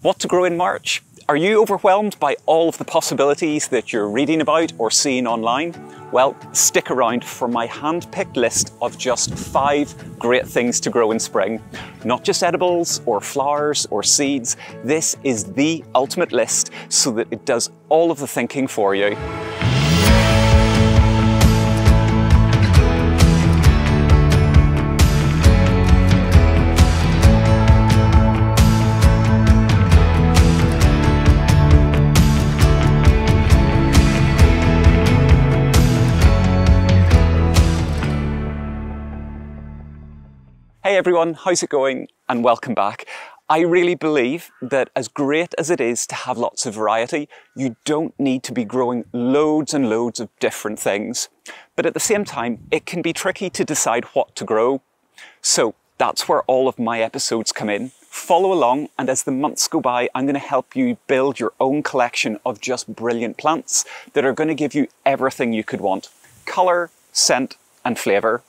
What to grow in March? Are you overwhelmed by all of the possibilities that you're reading about or seeing online? Well, stick around for my hand-picked list of just 5 great things to grow in spring. Not just edibles or flowers or seeds. This is the ultimate list so that it does all of the thinking for you. Hey everyone, how's it going? And welcome back. I really believe that as great as it is to have lots of variety, you don't need to be growing loads and loads of different things. But at the same time, it can be tricky to decide what to grow. So that's where all of my episodes come in. Follow along, and as the months go by, I'm going to help you build your own collection of just brilliant plants that are going to give you everything you could want. Colour, scent and flavour.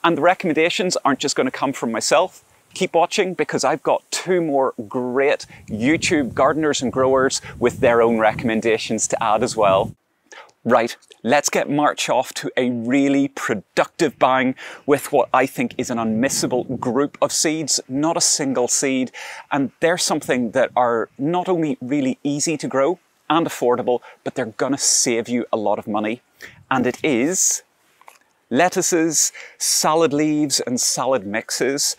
And the recommendations aren't just going to come from myself. Keep watching because I've got 2 more great YouTube gardeners and growers with their own recommendations to add as well. Right, let's get March off to a really productive bang with what I think is an unmissable group of seeds, not a single seed. And they're something that are not only really easy to grow and affordable, but they're going to save you a lot of money. And it is lettuces, salad leaves and salad mixes.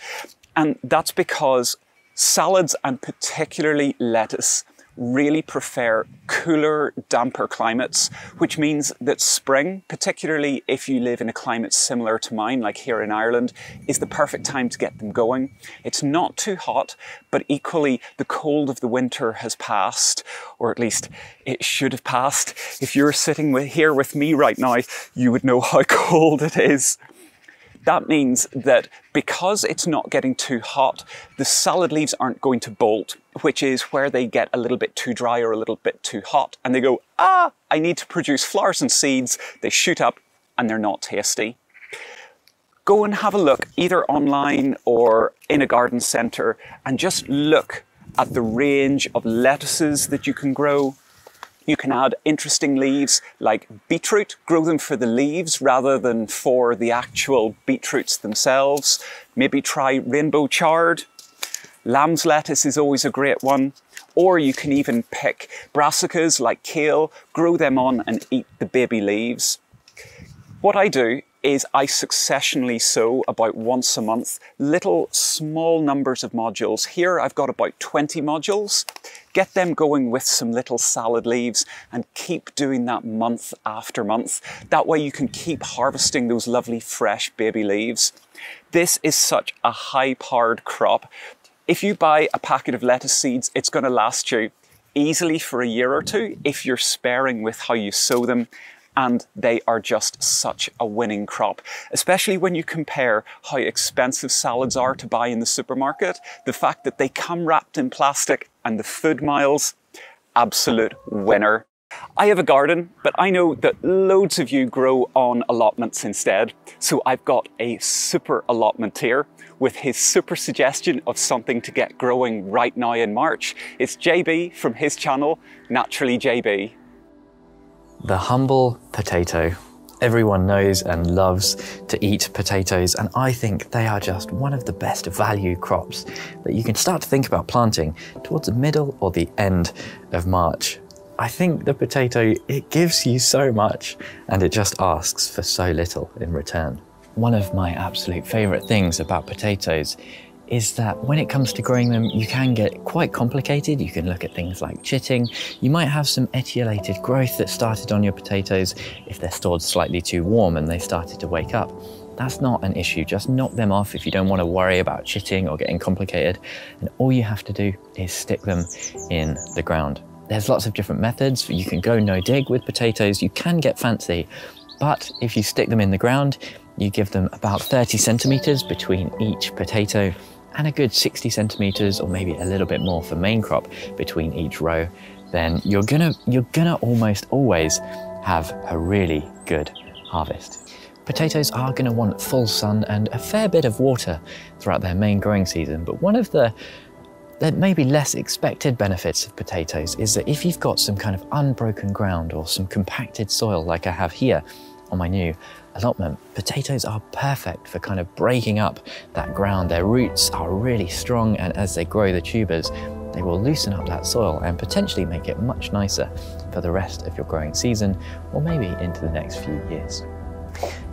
And that's because salads, and particularly lettuce, really prefer cooler, damper climates, which means that spring, particularly if you live in a climate similar to mine, like here in Ireland, is the perfect time to get them going. It's not too hot, but equally the cold of the winter has passed, or at least it should have passed. If you're sitting here with me right now, you would know how cold it is. That means that because it's not getting too hot, the salad leaves aren't going to bolt, which is where they get a little bit too dry or a little bit too hot. And they go, I need to produce flowers and seeds. They shoot up and they're not tasty. Go and have a look either online or in a garden centre and just look at the range of lettuces that you can grow. You can add interesting leaves like beetroot, grow them for the leaves rather than for the actual beetroots themselves. Maybe try rainbow chard. Lamb's lettuce is always a great one. Or you can even pick brassicas like kale, grow them on and eat the baby leaves. What I do is I successionally sow about once a month little small numbers of modules. Here I've got about 20 modules. Get them going with some little salad leaves and keep doing that month after month. That way you can keep harvesting those lovely fresh baby leaves. This is such a high-powered crop. If you buy a packet of lettuce seeds, it's going to last you easily for a year or 2 if you're sparing with how you sow them. And they are just such a winning crop, especially when you compare how expensive salads are to buy in the supermarket. The fact that they come wrapped in plastic and the food miles, absolute winner. I have a garden, but I know that loads of you grow on allotments instead. So I've got a super allotment here with his super suggestion of something to get growing right now in March. It's JB from his channel, Naturally JB. The humble potato. Everyone knows and loves to eat potatoes, and I think they are just one of the best value crops that you can start to think about planting towards the middle or the end of March. I think the potato, it gives you so much and it just asks for so little in return. One of my absolute favorite things about potatoes is that when it comes to growing them, you can get quite complicated. You can look at things like chitting. You might have some etiolated growth that started on your potatoes if they're stored slightly too warm and they started to wake up. That's not an issue. Just knock them off if you don't want to worry about chitting or getting complicated. And all you have to do is stick them in the ground. There's lots of different methods. You can go no dig with potatoes. You can get fancy, but if you stick them in the ground, you give them about 30 centimeters between each potato and a good 60 centimeters or maybe a little bit more for main crop between each row, then you're gonna almost always have a really good harvest. Potatoes are gonna want full sun and a fair bit of water throughout their main growing season, but one of the The maybe less expected benefits of potatoes is that if you've got some kind of unbroken ground or some compacted soil like I have here on my new allotment, potatoes are perfect for kind of breaking up that ground. Their roots are really strong, and as they grow the tubers, they will loosen up that soil and potentially make it much nicer for the rest of your growing season, or maybe into the next few years.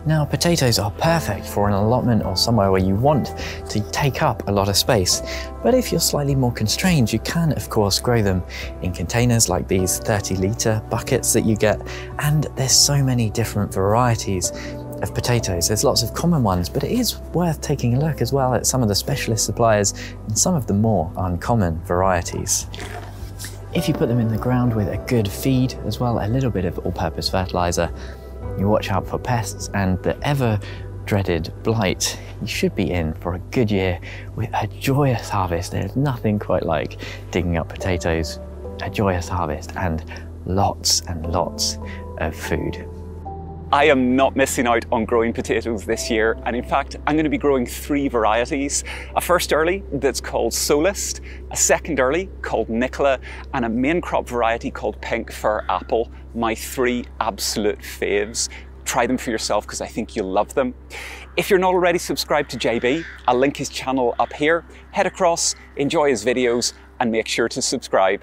Now, potatoes are perfect for an allotment or somewhere where you want to take up a lot of space. But if you're slightly more constrained, you can, of course, grow them in containers like these 30-litre buckets that you get. And there's so many different varieties of potatoes. There's lots of common ones, but it is worth taking a look as well at some of the specialist suppliers and some of the more uncommon varieties. If you put them in the ground with a good feed as well, a little bit of all-purpose fertilizer, you watch out for pests and the ever-dreaded blight, you should be in for a good year with a joyous harvest. There's nothing quite like digging up potatoes, a joyous harvest, and lots of food. I am not missing out on growing potatoes this year, and in fact I'm going to be growing 3 varieties. A first early that's called Solist, a second early called Nicola, and a main crop variety called Pink Fir Apple. My 3 absolute faves. Try them for yourself because I think you'll love them. If you're not already subscribed to JB, I'll link his channel up here. Head across, enjoy his videos, and make sure to subscribe.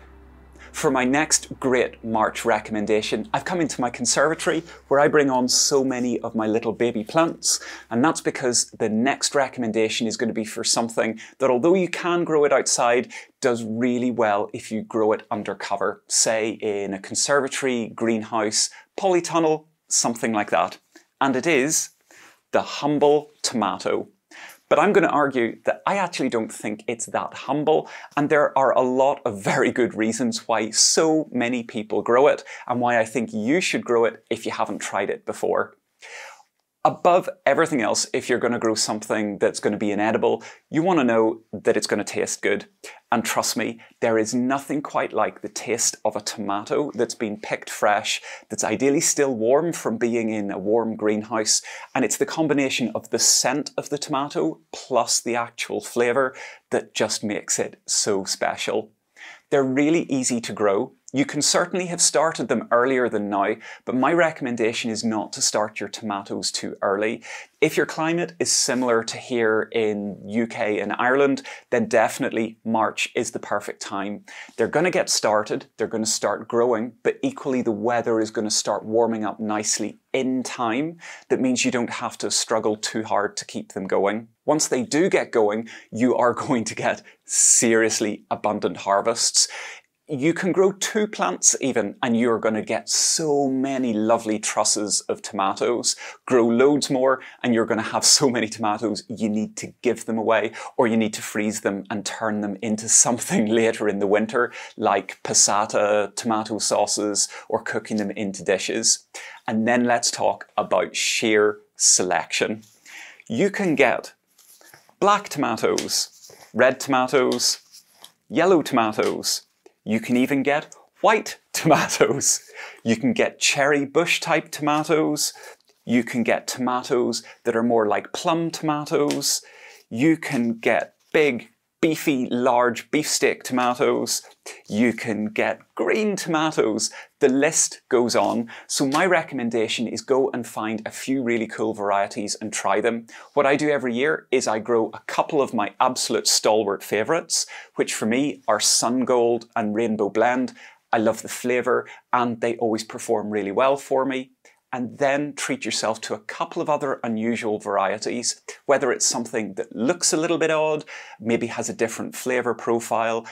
For my next great March recommendation, I've come into my conservatory where I bring on so many of my little baby plants, and that's because the next recommendation is going to be for something that, although you can grow it outside, does really well if you grow it under cover, say in a conservatory, greenhouse, polytunnel, something like that. And it is the humble tomato. But I'm going to argue that I actually don't think it's that humble, and there are a lot of very good reasons why so many people grow it, and why I think you should grow it if you haven't tried it before. Above everything else, if you're going to grow something that's going to be inedible, you want to know that it's going to taste good. And trust me, there is nothing quite like the taste of a tomato that's been picked fresh, that's ideally still warm from being in a warm greenhouse. And it's the combination of the scent of the tomato plus the actual flavour that just makes it so special. They're really easy to grow. You can certainly have started them earlier than now, but my recommendation is not to start your tomatoes too early. If your climate is similar to here in UK and Ireland, then definitely March is the perfect time. They're going to get started, they're going to start growing, but equally the weather is going to start warming up nicely in time. That means you don't have to struggle too hard to keep them going. Once they do get going, you are going to get seriously abundant harvests. You can grow 2 plants even, and you're going to get so many lovely trusses of tomatoes. Grow loads more, and you're going to have so many tomatoes you need to give them away, or you need to freeze them and turn them into something later in the winter, like passata, tomato sauces, or cooking them into dishes. And then let's talk about sheer selection. You can get black tomatoes, red tomatoes, yellow tomatoes. You can even get white tomatoes. You can get cherry bush type tomatoes. You can get tomatoes that are more like plum tomatoes. You can get big, beefy, large beefsteak tomatoes. You can get green tomatoes. The list goes on. So my recommendation is go and find a few really cool varieties and try them. What I do every year is I grow a couple of my absolute stalwart favourites, which for me are Sun Gold and Rainbow Blend. I love the flavour and they always perform really well for me. And then treat yourself to a couple of other unusual varieties, whether it's something that looks a little bit odd, maybe has a different flavour profile.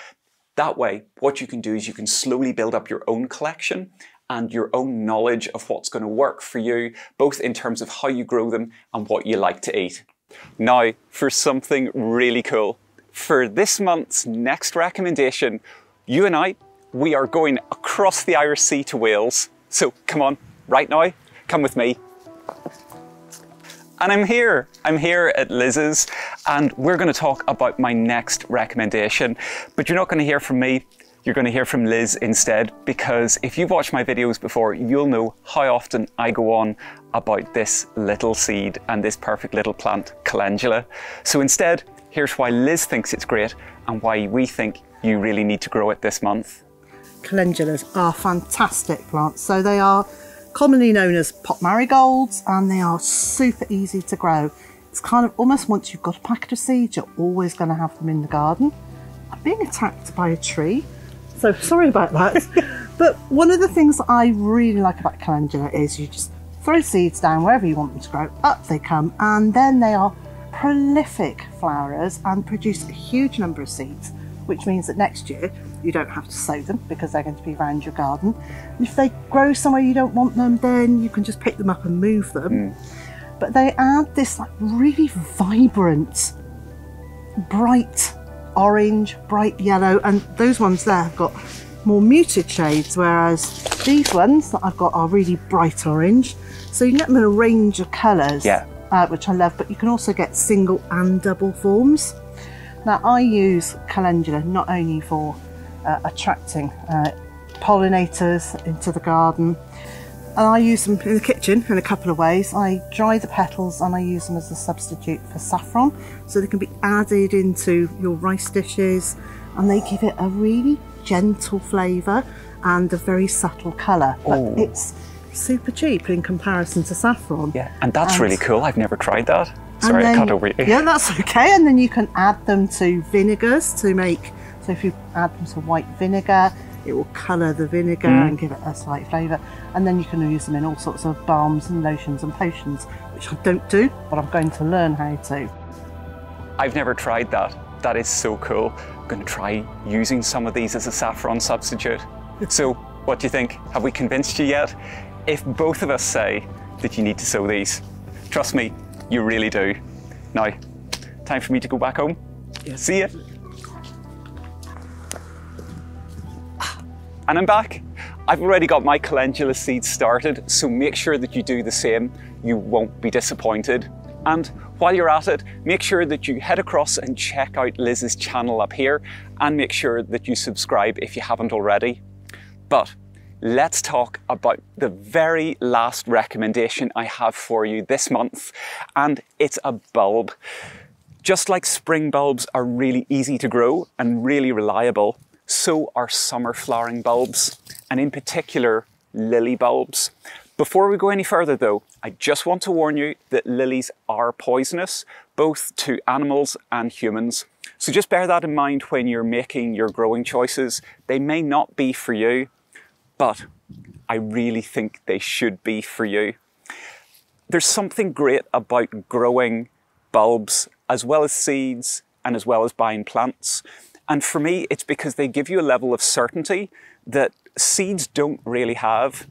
That way, what you can do is you can slowly build up your own collection and your own knowledge of what's going to work for you, both in terms of how you grow them and what you like to eat. Now, for something really cool. For this month's next recommendation, you and I, we are going across the Irish Sea to Wales. So come on, right now. Come with me. And I'm here at Liz's, and we're going to talk about my next recommendation. But you're not going to hear from me, you're going to hear from Liz instead, because if you've watched my videos before, you'll know how often I go on about this little seed and this perfect little plant, Calendula. So instead, here's why Liz thinks it's great and why we think you really need to grow it this month. Calendulas are fantastic plants. So they are commonly known as pot marigolds, and they are super easy to grow. It's kind of almost once you've got a packet of seeds, you're always going to have them in the garden. I'm being attacked by a tree, so sorry about that. But one of the things that I really like about calendula is you just throw seeds down wherever you want them to grow, up they come, and then they are prolific flowerers and produce a huge number of seeds, which means that next year you don't have to sow them because they're going to be around your garden. And if they grow somewhere you don't want them, then you can just pick them up and move them. But they add this like really vibrant, bright orange, bright yellow, and those ones there have got more muted shades, whereas these ones that I've got are really bright orange. So you can get them in a range of colours, which I love, but you can also get single and double forms. Now I use calendula not only for attracting pollinators into the garden, and I use them in the kitchen in a couple of ways. I dry the petals and I use them as a substitute for saffron, so they can be added into your rice dishes, and they give it a really gentle flavour and a very subtle colour. But it's super cheap in comparison to saffron. Yeah, and that's really cool. I've never tried that. Sorry, I cut over you. Yeah, that's okay. And then you can add them to vinegars to make, so if you add them to white vinegar, it will colour the vinegar and give it a slight flavour. And then you can use them in all sorts of balms and lotions and potions, which I don't do, but I'm going to learn how to. I've never tried that. That is so cool. I'm going to try using some of these as a saffron substitute. So, what do you think? Have we convinced you yet? If both of us say that you need to sow these, trust me, you really do. Now, time for me to go back home. See ya. And I'm back. I've already got my calendula seeds started, so make sure that you do the same. You won't be disappointed. And while you're at it, make sure that you head across and check out Liz's channel up here, and make sure that you subscribe if you haven't already. But let's talk about the very last recommendation I have for you this month, and it's a bulb. Just like spring bulbs are really easy to grow and really reliable, so are summer flowering bulbs, and in particular, lily bulbs. Before we go any further though, I just want to warn you that lilies are poisonous, both to animals and humans. So just bear that in mind when you're making your growing choices. They may not be for you, but I really think they should be for you. There's something great about growing bulbs as well as seeds and as well as buying plants. And for me, it's because they give you a level of certainty that seeds don't really have.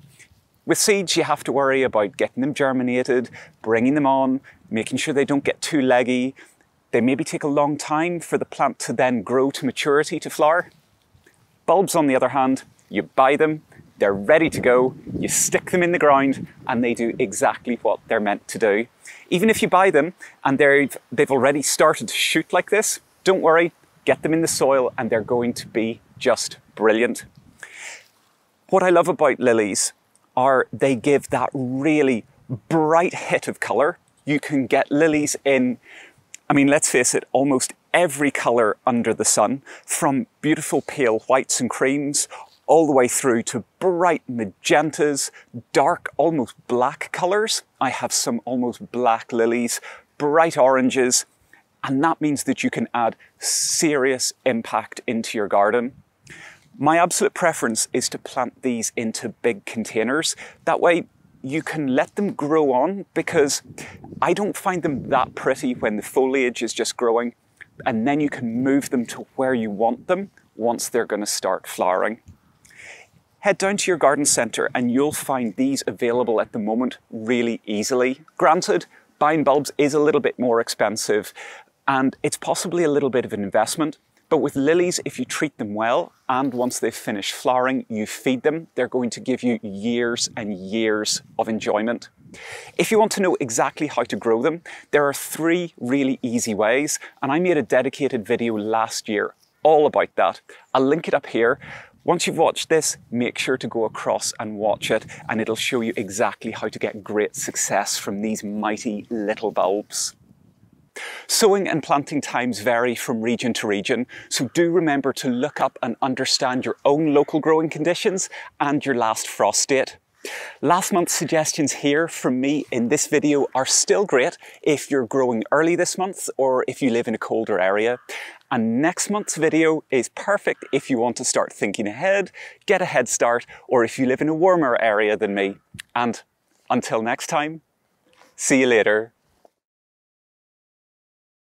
With seeds, you have to worry about getting them germinated, bringing them on, making sure they don't get too leggy. They maybe take a long time for the plant to then grow to maturity to flower. Bulbs, on the other hand, you buy them, they're ready to go, you stick them in the ground, and they do exactly what they're meant to do. Even if you buy them and they've already started to shoot like this, don't worry, get them in the soil and they're going to be just brilliant. What I love about lilies are they give that really bright hit of colour. You can get lilies in, I mean, let's face it, almost every colour under the sun, from beautiful pale whites and creams all the way through to bright magentas, dark, almost black colours. I have some almost black lilies, bright oranges, and that means that you can add serious impact into your garden. My absolute preference is to plant these into big containers. That way you can let them grow on, because I don't find them that pretty when the foliage is just growing, and then you can move them to where you want them once they're going to start flowering. Head down to your garden centre and you'll find these available at the moment really easily. Granted, buying bulbs is a little bit more expensive and it's possibly a little bit of an investment, but with lilies, if you treat them well and once they've finished flowering, you feed them, they're going to give you years and years of enjoyment. If you want to know exactly how to grow them, there are 3 really easy ways, and I made a dedicated video last year all about that. I'll link it up here. Once you've watched this, make sure to go across and watch it, and it'll show you exactly how to get great success from these mighty little bulbs. Sowing and planting times vary from region to region, so do remember to look up and understand your own local growing conditions and your last frost date. Last month's suggestions here from me in this video are still great if you're growing early this month or if you live in a colder area. And next month's video is perfect if you want to start thinking ahead, get a head start, or if you live in a warmer area than me. And until next time, see you later.